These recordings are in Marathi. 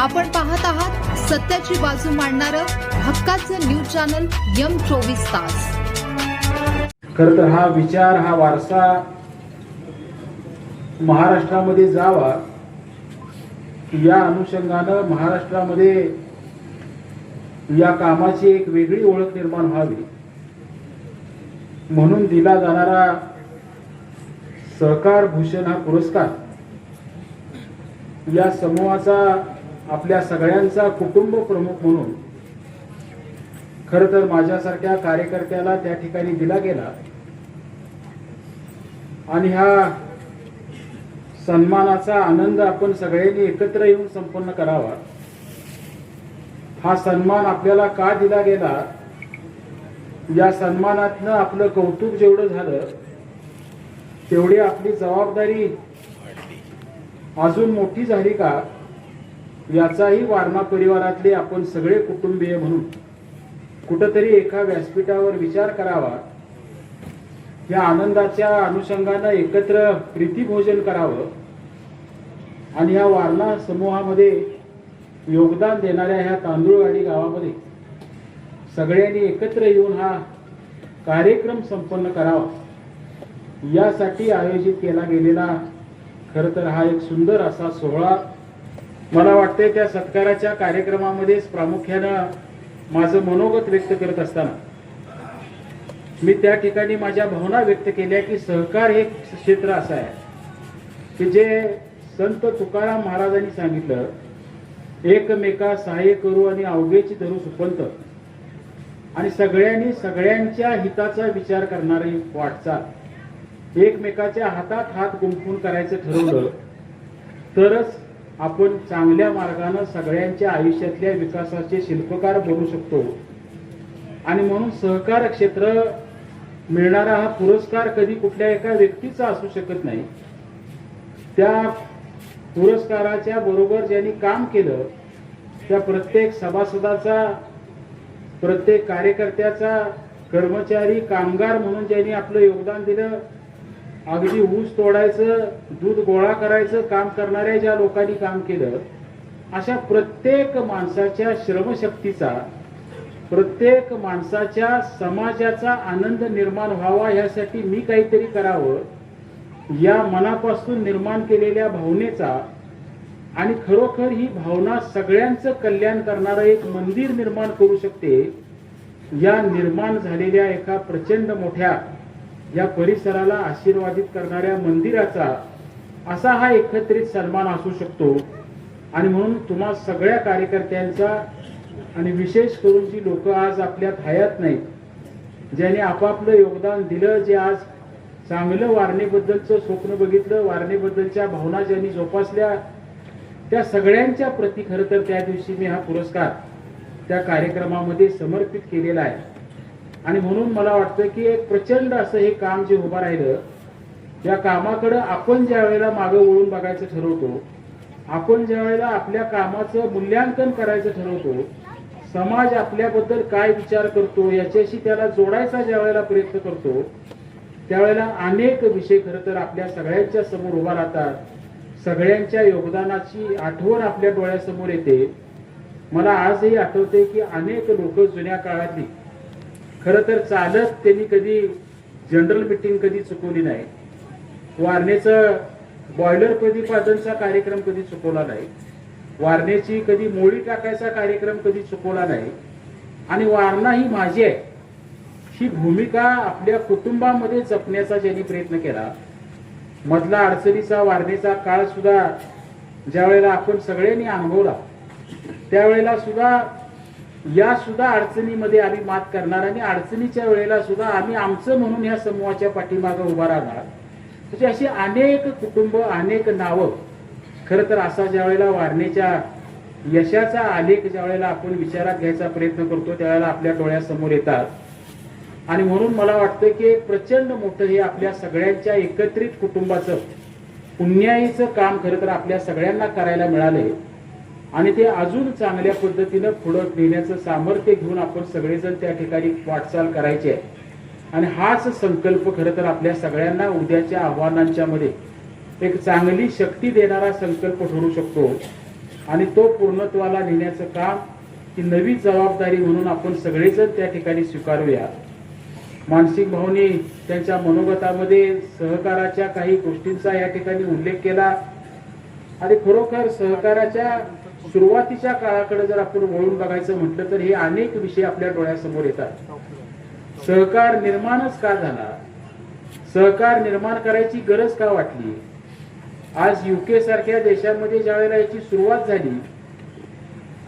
आपण पाहत आहात सत्याची बाजू मांडणारं हक्काचं न्यूज चॅनल M24 तास। खरं तर हा विचार, हा वारसा महाराष्ट्रामध्ये जावा या अनुषंगानं महाराष्ट्रामध्ये या कामाची एक वेगळी ओळख निर्माण व्हावी म्हणून दिला जाणारा सहकार भूषण हा पुरस्कार या समूहाचा, आपल्या सगळ्यांचा कुटुंब प्रमुख म्हणून खरं तर माझ्यासारख्या कार्यकर्त्याला त्या ठिकाणी दिला गेला आणि ह्या सन्मानाचा आनंद आपण सगळ्यांनी एकत्र येऊन संपन्न करावा। हा सन्मान आपल्याला का दिला गेला, या सन्मानातनं आपलं कौतुक जेवढं झालं तेवढी आपली जबाबदारी अजून मोठी झाली का, याचाही वारणा परिवारातले आपण सगळे कुटुंबीय म्हणून कुठंतरी एका व्यासपीठावर विचार करावा। या आनंदाच्या अनुषंगानं एकत्र प्रीतिभोजन करावं आणि या वारणा समूहामध्ये योगदान देणाऱ्या ह्या तांदूळवाडी गावामध्ये सगळ्यांनी एकत्र येऊन हा कार्यक्रम संपन्न करावा, यासाठी आयोजित केला गेलेला खरं तर हा एक सुंदर असा सोहळा। मला वाटतंय त्या सत्काराच्या कार्यक्रमामध्येच प्रामुख्यानं माझं मनोगत व्यक्त करत असताना मी त्या ठिकाणी माझ्या भावना व्यक्त केल्या की सहकार हे क्षेत्र असं आहे की जे संत तुकाराम महाराजांनी सांगितलं, एकमेका सहाय्य करू आणि अवघेची धरू सुपंत, आणि सगळ्यांनी सगळ्यांच्या हिताचा विचार करणारी वाटचाल एकमेकाच्या हातात हात गुंफून करायचं ठरवलं तरच आपण चांगल्या मार्गाने सगळ्यांच्या आयुष्यातल्या विकासाचे शिल्पकार बनू शकतो। आणि म्हणून सहकार क्षेत्र मिळणारा हा पुरस्कार कधी कुठल्या एका व्यक्तीचा असू शकत नाही। त्या पुरस्काराच्या बरोबर ज्यांनी काम केलं त्या प्रत्येक सभासदाचा, प्रत्येक कार्यकर्त्याचा, कर्मचारी, कामगार म्हणून ज्यांनी आपलं योगदान दिलं, अगदी ऊस तोडायचं, दूध गोळा करायचं काम करणाऱ्या ज्या लोकांनी काम केलं, अशा प्रत्येक माणसाच्या श्रमशक्तीचा, प्रत्येक माणसाच्या समाजाचा आनंद निर्माण व्हावा यासाठी मी काहीतरी करावं, या मनापासून निर्माण केलेल्या भावनेचा आणि खरोखर ही भावना सगळ्यांचं कल्याण करणारं एक मंदिर निर्माण करू शकते, या निर्माण झालेल्या एका प्रचंड मोठ्या या परिसराला आशीर्वादित करणाऱ्या मंदिराचा असा हा एकत्रित सन्मान असू शकतो। आणि म्हणून तुम्हा सगळ्या कार्यकर्त्यांचा आणि विशेष करून जी लोक आज आपल्यात हयात नाहीत, ज्यांनी आपापलं योगदान दिलं, जे आज चांगलं वारणेबद्दलचं स्वप्न बघितलं, वारणेबद्दलच्या भावना ज्यांनी जोपासल्या, त्या सगळ्यांच्या प्रती खरं तर त्या दिवशी मी हा पुरस्कार त्या कार्यक्रमामध्ये समर्पित केलेला आहे। आणि म्हणून मला वाटतं की एक प्रचंड असं हे काम जे उभं राहिलं, या कामाकडे आपण ज्या वेळेला मागे वळून बघायचं ठरवतो, आपण ज्या वेळेला आपल्या कामाचं मूल्यांकन करायचं ठरवतो, समाज आपल्याबद्दल काय विचार करतो याच्याशी त्याला जोडायचा ज्या वेळेला प्रयत्न करतो, त्यावेळेला अनेक विषय खरं तर आपल्या सगळ्यांच्या समोर उभा राहतात, सगळ्यांच्या योगदानाची आठवण आपल्या डोळ्यासमोर येते। मला आजही आठवते की अनेक लोक जुन्या काळातली खरं तर चालत त्यांनी कधी जनरल मीटिंग कधी चुकवली नाही, वारणेचं बॉयलर प्रतिपादनचा कार्यक्रम कधी चुकवला नाही, वारणेची कधी मोळी टाकायचा कार्यक्रम कधी चुकवला नाही, आणि वारणा ही माझी आहे ही भूमिका आपल्या कुटुंबामध्ये जपण्याचा ज्यांनी प्रयत्न केला, मधला अडचणीचा वारणेचा काळ सुद्धा ज्या वेळेला आपण सगळ्यांनी अनुभवला, त्यावेळेला सुद्धा या सुद्धा अडचणीमध्ये आम्ही मात करणार आणि अडचणीच्या वेळेला सुद्धा आम्ही आमचं म्हणून या समूहाच्या पाठीमागे उभा राहणार। म्हणजे अशी अनेक कुटुंब, अनेक नावं खरं तर असा ज्या वेळेला वारणेच्या यशाचा आलेख ज्या वेळेला आपण विचारात घ्यायचा प्रयत्न करतो त्यावेळेला आपल्या डोळ्यासमोर येतात। आणि म्हणून मला वाटतं की एक प्रचंड मोठं हे आपल्या सगळ्यांच्या एकत्रित कुटुंबाचं पुण्याईचं काम खरं तर आपल्या सगळ्यांना करायला मिळालंय आणि ते अजून चांगल्या पद्धतीनं पुढे नेण्याचं सामर्थ्य घेऊन आपण सगळेजण त्या ठिकाणी वाटचाल करायची आहे। आणि हाच संकल्प खरं तर आपल्या सगळ्यांना उद्याच्या आव्हानांच्या मध्ये एक चांगली शक्ती देणारा संकल्प ठरू शकतो। आणि तो पूर्णत्वाला नेण्याचं काम ही नवी जबाबदारी म्हणून आपण सगळेजण त्या ठिकाणी स्वीकारूया. मानसिंग भाऊनी त्यांच्या मनोगतामध्ये सहकाराच्या काही गोष्टींचा या ठिकाणी उल्लेख केला आणि खरोखर सहकाराच्या सुरुवातीच्या काळाकडे जर आपण वळून बघायचं म्हटलं तर हे अनेक विषय आपल्या डोळ्यासमोर येतात. सहकार निर्माणच का झाला, सहकार निर्माण करायची गरज का वाटली. आज युके सारख्या देशामध्ये ज्यावेळेला याची सुरुवात झाली,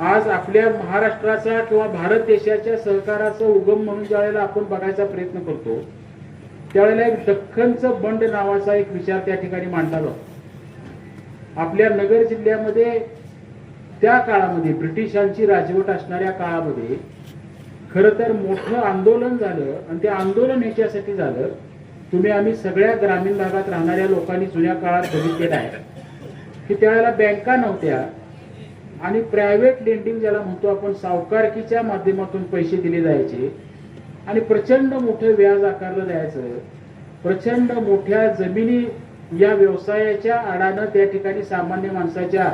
आज आपल्या महाराष्ट्राचा किंवा भारत देशाच्या सहकाराचा उगम म्हणून ज्यावेळेला आपण बघायचा प्रयत्न करतो त्यावेळेला एक दख्खनचं बंड नावाचा एक विचार त्या ठिकाणी मांडला जातो. आपल्या नगर जिल्ह्यामध्ये त्या काळामध्ये ब्रिटिशांची राजवट असणाऱ्या काळामध्ये खरं तर मोठं आंदोलन झालं आणि ते आंदोलन याच्यासाठी झालं, तुम्ही आम्ही सगळ्या ग्रामीण भागात राहणाऱ्या लोकांनी जुन्या काळात बघितलेलं आहे की त्यावेळेला बँका नव्हत्या आणि प्रायव्हेट लेंडिंग ज्याला म्हणतो आपण सावकारकीच्या माध्यमातून पैसे दिले जायचे आणि प्रचंड मोठं व्याज आकारलं जायचं. प्रचंड मोठ्या जमिनी या व्यवसायाच्या आडानं त्या ठिकाणी सामान्य माणसाच्या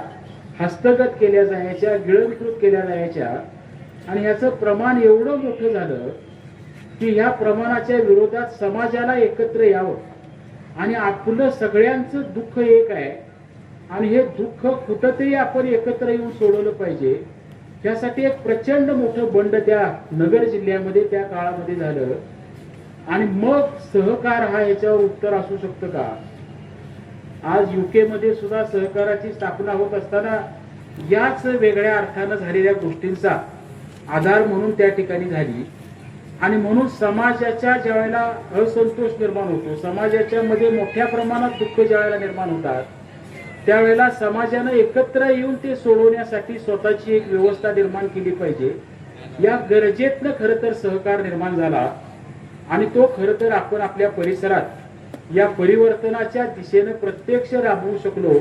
हस्तगत केल्या जायच्या, गिळंकृत केल्या जायच्या आणि ह्याचं प्रमाण एवढं मोठं झालं की ह्या प्रमाणाच्या विरोधात समाजाला एकत्र यावं आणि आपलं सगळ्यांचं दुःख एक आहे आणि हे दुःख कुठंतरी आपण एकत्र येऊन सोडवलं पाहिजे. त्यासाठी एक प्रचंड मोठं बंड त्या नगर जिल्ह्यामध्ये त्या काळामध्ये झालं आणि मग सहकार हा याच्यावर उत्तर असू शकतं का. आज युके मध्ये सुद्धा सहकाराची स्थापना होत असताना याच वेगळ्या अर्थानं झालेल्या गोष्टींचा आधार म्हणून त्या ठिकाणी झाली आणि म्हणून समाजाच्या ज्यावेळेला असंतोष निर्माण होतो, समाजाच्या मध्ये मोठ्या प्रमाणात दुःख ज्यावेळेला निर्माण होतात त्यावेळेला समाजानं एकत्र येऊन ते सोडवण्यासाठी स्वतःची एक व्यवस्था निर्माण केली पाहिजे. या गरजेतनं खरं तर सहकार निर्माण झाला आणि तो खरं तर आपण आपल्या परिसरात या परिवर्तनाच्या दिशेनं प्रत्यक्ष राबवू शकलो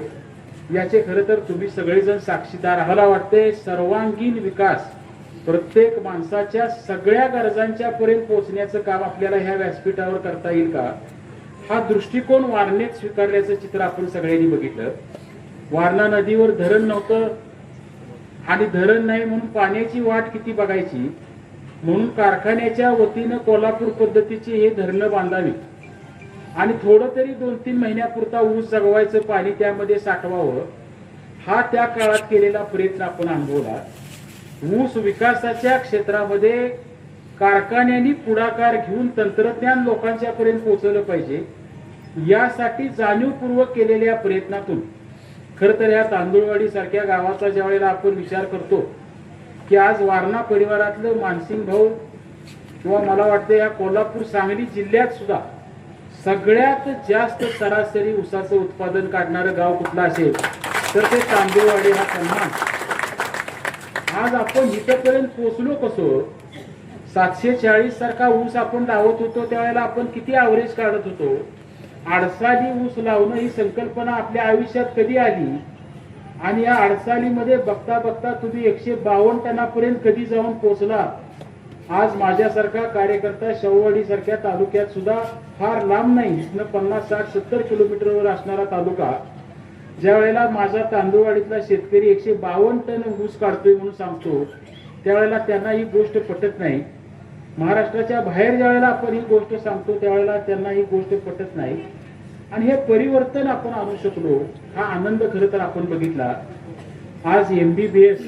याचे खरं तर तुम्ही सगळेजण साक्षीदार. आम्हाला वाटते सर्वांगीण विकास प्रत्येक माणसाच्या सगळ्या गरजांच्या पर्यंत पोहोचण्याचं काम आपल्याला ह्या व्यासपीठावर करता येईल का, हा दृष्टिकोन वारणेत स्वीकारल्याचं चित्र आपण सगळ्यांनी बघितलं. वारणा नदीवर धरण नव्हतं आणि धरण नाही म्हणून पाण्याची वाट किती बघायची, म्हणून कारखान्याच्या वतीनं कोल्हापूर पद्धतीची हे धरणं बांधावी आणि थोडं तरी 2-3 महिन्यापुरता ऊस जगवायचं, पाणी त्यामध्ये साठवावं, हा त्या काळात केलेला प्रयत्न आपण अनुभवला. ऊस विकासाच्या क्षेत्रामध्ये कारखान्यांनी पुढाकार घेऊन तंत्रज्ञान लोकांच्या पर्यंत पोहोचवलं पाहिजे यासाठी जाणीवपूर्वक केलेल्या प्रयत्नातून खरं तर या तांदूळवाडी सारख्या गावाचा ज्या वेळेला आपण विचार करतो की आज वारणा परिवारातलं मानसिंग भाऊ किंवा मला वाटतं या कोल्हापूर सांगली जिल्ह्यात सुद्धा सगळ्यात जास्त सरासरी ऊसाचं उत्पादन काढणारं गाव कुठलं असेल तर ते तांदूळवाडी हा सन्मान. आज आपण इथपर्यंत पोहोचलो कसो. 740 सारखा ऊस आपण लावत होतो त्यावेळेला आपण किती ॲव्हरेज काढत होतो. 8 ऊस लावणं ही संकल्पना आपल्या आयुष्यात कधी आली आणि या 8 मध्ये बघता बघता तुम्ही 152 टनापर्यंत कधी जाऊन पोहोचला. आज माझ्यासारखा कार्यकर्ता शववाडी सारख्या तालुक्यात सुद्धा फार लांब नाही, 50, 60, 70 किलोमीटरवर असणारा तालुका, ज्या वेळेला माझा तांदूळवाडीतला शेतकरी 152 टन ऊस काढतोय म्हणून सांगतो त्यावेळेला त्यांना ही गोष्ट पटत नाही. महाराष्ट्राच्या बाहेर ज्या वेळेला आपण ही गोष्ट सांगतो त्यावेळेला त्यांना ही गोष्ट पटत नाही आणि हे परिवर्तन आपण आणू शकलो हा आनंद खरं तर आपण बघितला. आज MBBS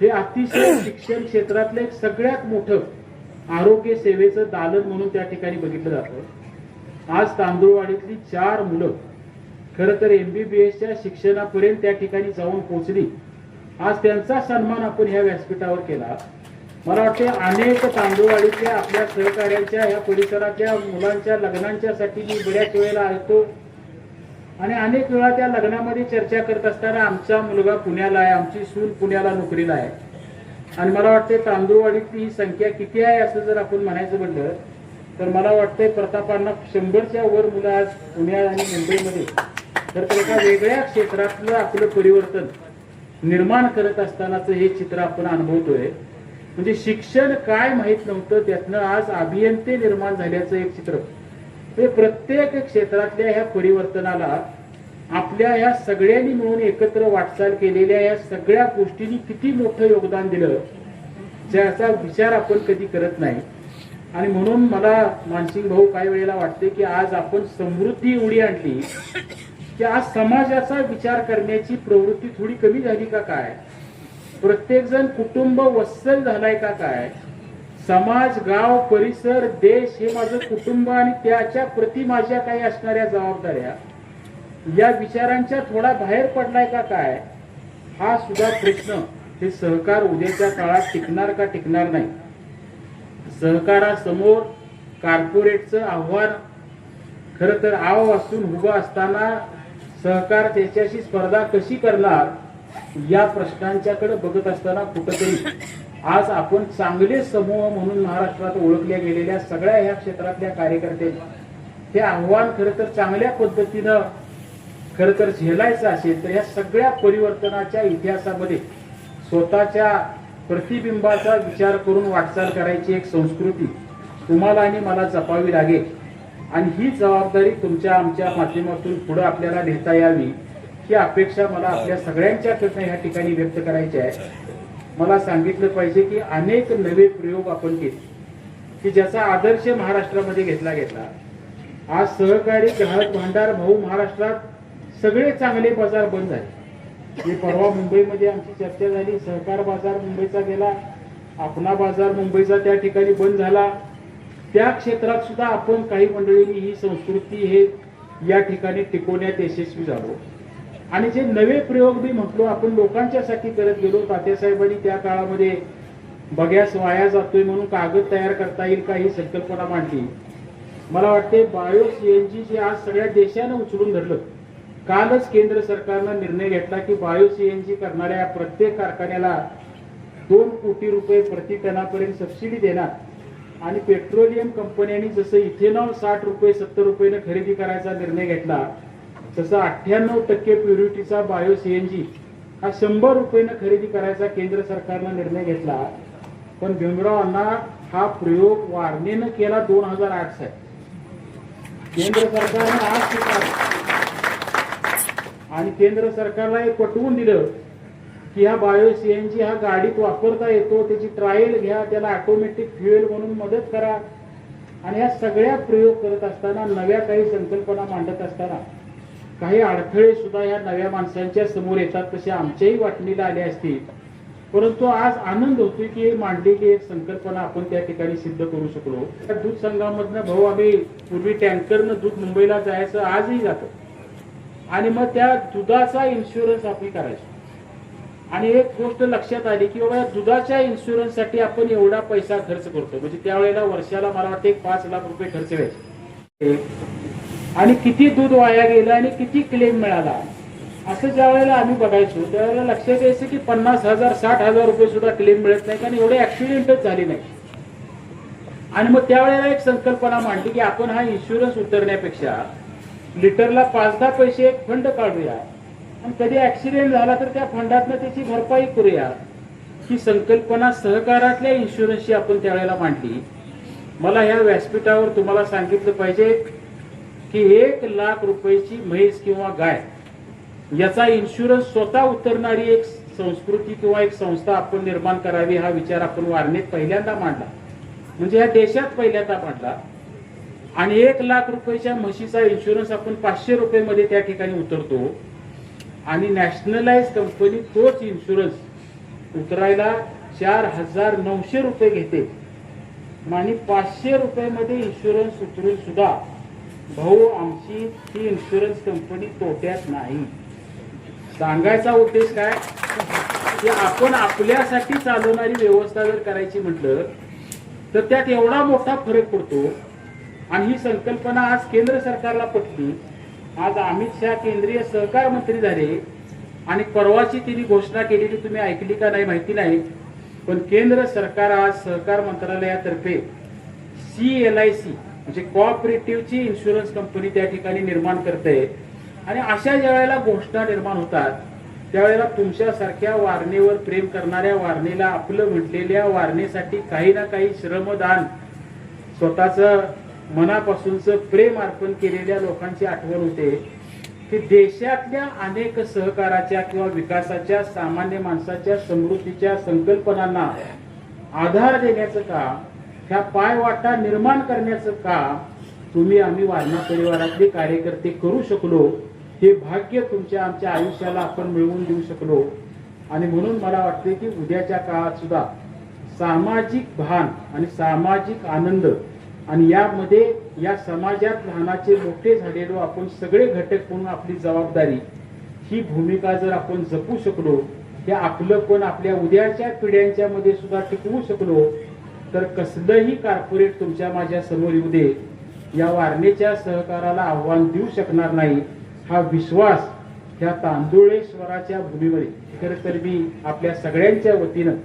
हे अतिशय शिक्षण क्षेत्रातलं एक सगळ्यात मोठं आरोग्य सेवेचं दालन म्हणून त्या ठिकाणी बघितलं जातं. आज तांदूळवाडीतली 4 मुलं खरं तर MBBSच्या शिक्षणापर्यंत त्या ठिकाणी जाऊन पोहोचली. आज त्यांचा सन्मान आपण ह्या व्यासपीठावर केला. मला वाटते अनेक तांदूळवाडीतल्या आपल्या सहकार्यांच्या या परिसराच्या मुलांच्या लग्नांच्यासाठी मी बऱ्याच वेळेला ऐकतो आणि अनेक वेळा त्या लग्नामध्ये चर्चा करत असताना आमचा मुलगा पुण्याला आहे, आमची सून पुण्याला नोकरीला आहे आणि मला वाटते तांदूळवाडीतली ही संख्या किती आहे असं जर आपण म्हणायचं म्हटलं तर मला वाटतंय प्रतापांना 100च्या वर मुलं आज पुण्या आणि मुंबईमध्ये तर एका वेगळ्या क्षेत्रातलं आपलं परिवर्तन निर्माण करत असतानाचं हे चित्र आपण अनुभवतोय. म्हणजे शिक्षण काय माहित नव्हतं त्यातनं आज अभियंते निर्माण झाल्याचं एक चित्र. हे प्रत्येक क्षेत्रातल्या ह्या परिवर्तनाला आपल्या ह्या सगळ्यांनी मिळून एकत्र वाटचाल केलेल्या या सगळ्या गोष्टींनी किती मोठं योगदान दिलं ज्याचा विचार आपण कधी करत नाही. आणि म्हणून मला मानसिंग भाऊ काही वेळेला वाटते की आज आपण समृद्धी एवढी आणली की आज समाजाचा विचार करण्याची प्रवृत्ती थोडी कमी झाली का काय, प्रत्येक जण कुटुंब वत्सल झालाय का काय, समाज, गाव, परिसर, देश हे माझं कुटुंब आणि त्याच्या प्रति माझ्या काही असणाऱ्या जबाबदाऱ्या या विचारांच्या थोडा बाहेर पडलाय का काय, हा सुद्धा प्रश्न हे सहकार उद्याच्या काळात टिकणार का टिकणार नाही. सहकारासमोर कॉर्पोरेटचं आव्हान खरं तर आव असून उभं असताना सहकार त्याच्याशी स्पर्धा कशी करणार या प्रश्नांच्याकडे बघत असताना कुठंतरी आज आपण चांगले समूह म्हणून महाराष्ट्रात ओळखल्या गेलेल्या सगळ्या ह्या क्षेत्रातल्या कार्यकर्ते हे आव्हान खरं तर चांगल्या पद्धतीनं खरं तर झेलायचं असेल तर या सगळ्या परिवर्तनाच्या इतिहासामध्ये स्वतःच्या प्रतिबिंबाचा विचार करून वाटचाल करायची एक संस्कृती तुम्हाला आणि मला जपावी लागेल. आणि ही जबाबदारी तुमच्या आमच्या माध्यमातून पुढे आपल्याला नेता यावी ही अपेक्षा मला आपल्या सगळ्यांच्याकडनं या ठिकाणी व्यक्त करायची आहे. मला सांगितलं पाहिजे की अनेक नवे प्रयोग आपण केले की ज्याचा आदर्श महाराष्ट्रामध्ये घेतला. आज सहकारी ग्राहक भांडार भाऊ महाराष्ट्रात सगळे चांगले बाजार बंद झाले. मी परवा मुंबईमध्ये आमची चर्चा झाली, सहकार बाजार मुंबईचा गेला, आपणा बाजार मुंबईचा त्या ठिकाणी बंद झाला. त्या क्षेत्रात सुद्धा आपण काही मंडळींनी ही संस्कृती हे या ठिकाणी टिकवण्यात यशस्वी झालो. आणि जे नवे प्रयोग मी म्हटलो आपण लोकांच्यासाठी करत गेलो. तात्यासाहेबांनी त्या काळामध्ये बघ्यास वाया जातोय म्हणून कागद तयार करता येईल का ही संकल्पना मांडली. मला वाटते बायो सीएनजी जे आज सगळ्या देशानं उचलून धरलं. कालच केंद्र सरकारनं निर्णय घेतला की बायो सीएनजी करणाऱ्या प्रत्येक कारखान्याला 2 कोटी रुपये प्रति टनापर्यंत सबसिडी देणार. आणि पेट्रोलियम कंपन्यांनी जसं इथेनॉल 60 रुपये 70 रुपयाने खरेदी करायचा निर्णय घेतला तसं 98% प्युरिटीचा बायो सीएनजी हा 100 रुपयाने खरेदी करायचा केंद्र सरकारनं निर्णय घेतला. पण भीमराव अण्णा हा प्रयोग वारणेनं केला 2008 साली. केंद्र सरकारने आज स्वीकारला आणि केंद्र सरकारला हे पटवून दिलं की हा बायो सीएनजी हा गाडीत वापरता येतो, त्याची ट्रायल घ्या, त्याला ऑटोमॅटिक फ्युएल म्हणून मदत करा. आणि ह्या सगळ्या प्रयोग करत असताना नव्या काही संकल्पना मांडत असताना काही अडथळे सुद्धा या नव्या माणसांच्या समोर येतात, तसे आमच्याही वाटणीला आले असतील. परंतु आज आनंद होतोय की मांडलेली एक संकल्पना आपण त्या ठिकाणी सिद्ध करू शकलो. दूध संघामधनं भाऊ आम्ही पूर्वी टँकरनं दूध मुंबईला जायचं, आजही जातं. आणि मग त्या दुधाचा इन्शुरन्स आपण करायचो. आणि एक गोष्ट लक्षात आली की बाबा दुधाच्या इन्शुरन्ससाठी आपण एवढा पैसा खर्च करतो, म्हणजे त्यावेळेला वर्षाला मला वाटते 5 लाख रुपये खर्च व्हायचे. आणि किती दूध वाया गेलं आणि किती क्लेम मिळाला असं ज्या वेळेला आम्ही बघायचो त्यावेळेला लक्षात यायचं की 50,000 60,000 रुपये सुद्धा क्लेम मिळत नाही, कारण एवढे ऍक्सिडेंटच झाले नाही. आणि मग त्यावेळेला एक संकल्पना मांडली की आपण हा इन्शुरन्स उतरण्यापेक्षा लिटरला 5-10 पैसे एक फंड काढूया आणि कधी ऍक्सिडेंट झाला तर त्या फंडातनं त्याची भरपाई करूया. ही संकल्पना सहकारातल्या इन्शुरन्सची आपण त्यावेळेला मांडली. मला ह्या व्यासपीठावर तुम्हाला सांगितलं पाहिजे की 1 लाख रुपयाची म्हैस किंवा गाय याचा इन्शुरन्स स्वतः उतरणारी एक संस्कृती किंवा एक संस्था आपण निर्माण करावी हा विचार आपण वारणेत पहिल्यांदा मांडला, म्हणजे या देशात पहिल्यांदा मांडला. आणि 1 लाख रुपयाच्या म्हशीचा इन्शुरन्स आपण 500 रुपये मध्ये त्या ठिकाणी उतरतो. आणि नॅशनलाइज कंपनी तोच इन्शुरन्स उतरायला 4,900 रुपये घेते. आणि 500 रुपये इन्शुरन्स उतरून सुद्धा भाऊ आमची ही इन्शुरन्स कंपनी तोट्यात नाही. सांगायचा उद्देश काय की आपण आपल्यासाठी चालवणारी व्यवस्था जर करायची म्हटलं तर त्यात एवढा मोठा फरक पडतो. आणि ही संकल्पना आज केंद्र सरकारला पटली. आज अमित शहा केंद्रीय सहकार मंत्री झाले आणि परवाची तिने घोषणा केलेली तुम्ही ऐकली का नाही माहिती नाही, पण केंद्र सरकार आज सहकार मंत्रालयातर्फे CLIC म्हणजे कोऑपरेटिव्हची इन्शुरन्स कंपनी त्या ठिकाणी निर्माण करते. आणि अशा ज्या वेळेला घोषणा निर्माण होतात त्यावेळेला तुमच्यासारख्या वारणेवर प्रेम करणाऱ्या, वारणेला आपलं म्हटलेल्या, वारणेसाठी काही ना काही श्रमदान स्वतःच मनापासूनच प्रेम अर्पण केलेल्या लोकांची आठवण होते. की देशातल्या अनेक सहकाराच्या किंवा विकासाच्या सामान्य माणसाच्या समृद्धीच्या संकल्पनांना आधार देण्याचं काम, ह्या पायवाटा निर्माण करण्याचं काम तुम्ही आम्ही वारणा परिवारातले कार्यकर्ते करू शकलो. हे भाग्य तुमच्या आमच्या आयुष्याला आपण मिळवून देऊ शकलो. आणि म्हणून मला वाटते की उद्याच्या काळात सुद्धा सामाजिक भान आणि सामाजिक आनंद आणि यामध्ये या समाजात लहानाचे मोठे झालेलो आपण सगळे घटक म्हणून आपली जबाबदारी ही भूमिका जर आपण जपू शकलो, हे आपलं पण आपल्या उद्याच्या पिढ्यांच्या मध्ये सुद्धा टिकवू शकलो, तर कसलंही कॉर्पोरेट तुमच्या माझ्या समोर येऊ दे, या वारणेच्या सहकाराला आव्हान देऊ शकणार नाही. हा विश्वास ह्या तांदुळेश्वराच्या भूमीमध्ये खरं तर मी आपल्या सगळ्यांच्या वतीनं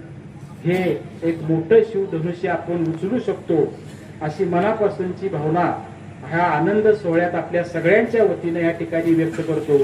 हे एक मोठं शिवधनुष्य आपण उचलू शकतो अशी मनापासूनची भावना ह्या आनंद सोहळ्यात आपल्या सगळ्यांच्या वतीनं या ठिकाणी व्यक्त करतो.